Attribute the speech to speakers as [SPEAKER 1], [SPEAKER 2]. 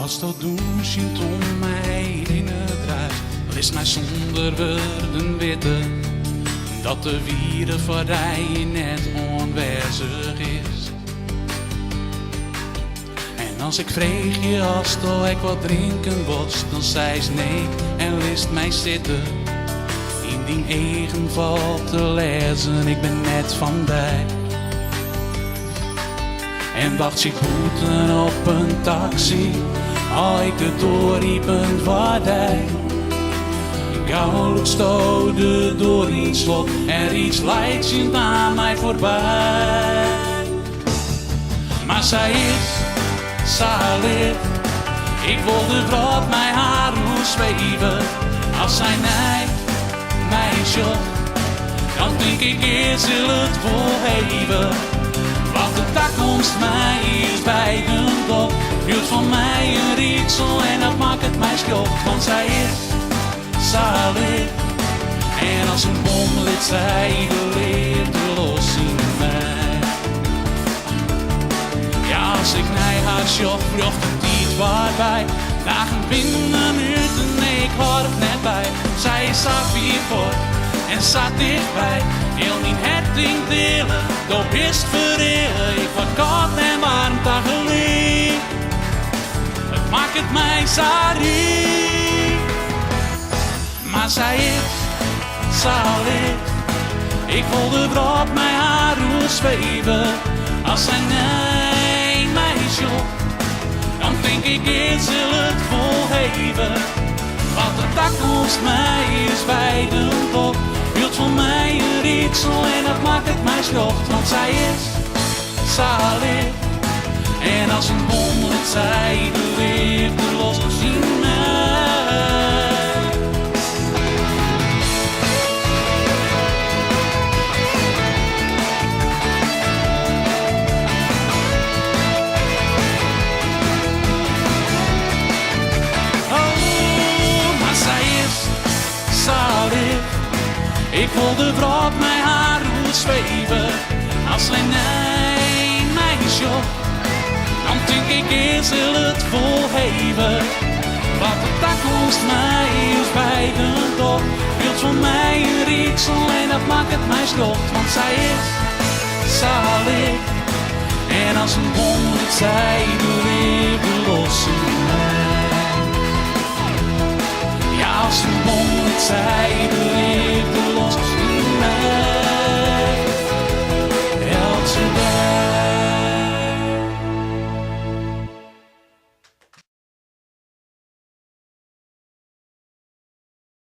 [SPEAKER 1] Als dat douchen om mij in het ruis, is mij zonder woorden weten dat de wieren voor je net onwijzig is. En als ik vreeg je als toch ik wat drinken was, dan zei ze nee en list mij zitten. In die eigen val te lezen, ik ben net van dijk. En wacht zich boeten op een taxi, al ik de doorriepen vaardij. Gauw stoorde door iets slot, er iets lijkt zien naar mij voorbij. Maar zij is zalig, ik wilde brood mijn haar hoe zweven. Als zij nijgt, mij zocht, dan denk ik eerst zal het wel hebben. Wat de toekomst mij is bij de dop, duurt van mij een rietsel en dat maakt het mij schuld. Want zij is zalig, en als een bom ligt zij de leerde los in mij. Ja, als ik naar haar shop vlucht het niet waarbij, dagen binnen minuten, nee ik hoor het net bij. Zij zag wie voor en zat dichtbij, heel niet het ding delen, door best verrillen. Ik word koud en warm tegelijk, het maakt het mij zalig. Maar zij is zalig, ik wilde brood mijn haar hoe zweven. Als zij nee mij zocht, dan denk ik eerst zal het vol hebben. Wat de toekomst mij is bij de top, hield van mij een rietsel en dat maakt het mij schuld. Want zij is zalig, en als een bom het zij de liefde los in mij. Ik wilde brood mijn haar hoe zweven. Als zij nee mij zocht, dan denk ik eerst zal het vol hebben. Wat de toekomst mij is bij de top, hield van mij een rietsel en dat maakt het mij schuld. Want zij is zalig, en als een bom het zij